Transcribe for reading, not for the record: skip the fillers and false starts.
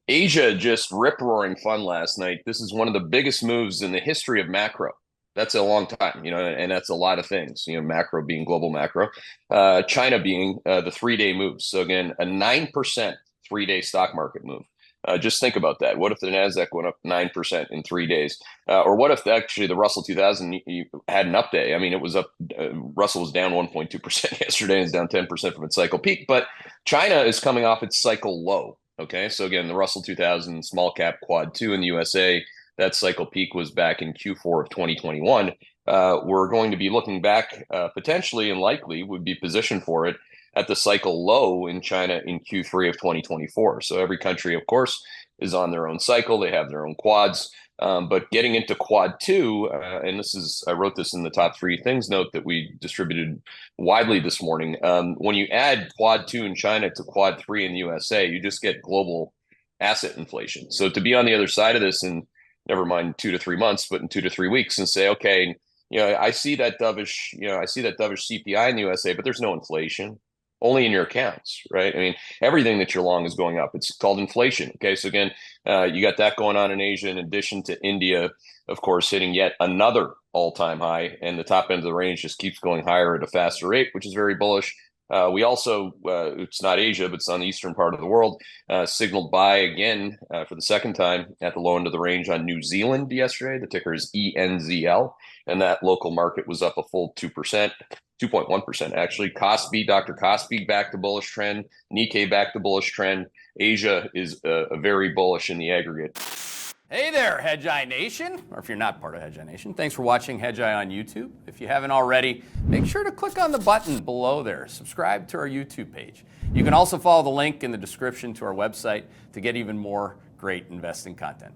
Asia just rip-roaring fun last night. This is one of the biggest moves in the history of macro. That's a long time, and that's a lot of things, macro being global macro, China being the 3 day moves. So again, a 9% 3 day stock market move. Just think about that. What if the Nasdaq went up 9% in 3 days? Or what if actually the Russell 2000 had an up day? I mean, it was up, Russell was down 1.2% yesterday and is down 10% from its cycle peak, but China is coming off its cycle low. Okay, so again, the Russell 2000 small cap quad 2 in the USA, that cycle peak was back in Q4 of 2021. We're going to be looking back potentially and likely would be positioned for it at the cycle low in China in Q3 of 2024. So every country, of course, is on their own cycle. They have their own quads. But getting into quad two, and I wrote this in the top three things note that we distributed widely this morning. When you add quad two in China to quad three in the USA, you just get global asset inflation. So to be on the other side of this in never mind 2 to 3 months, but in 2 to 3 weeks and say, okay, I see that dovish, CPI in the USA, but there's no inflation. Only in your accounts, right? I mean, everything that you're long is going up. It's called inflation. Okay, so again, you got that going on in Asia, in addition to India, of course, hitting yet another all-time high, and the top end of the range just keeps going higher at a faster rate, which is very bullish. We also, it's not Asia, but it's on the eastern part of the world, signaled buy again for the second time at the low end of the range on New Zealand yesterday. The ticker is ENZL, and that local market was up a full 2%. 2.1% actually. Dr. Kospi back to bullish trend. Nikkei back to bullish trend. Asia is a very bullish in the aggregate. Hey there, Hedgeye Nation, or if you're not part of Hedgeye Nation, thanks for watching Hedgeye on YouTube. If you haven't already, make sure to click on the button below there. Subscribe to our YouTube page. You can also follow the link in the description to our website to get even more great investing content.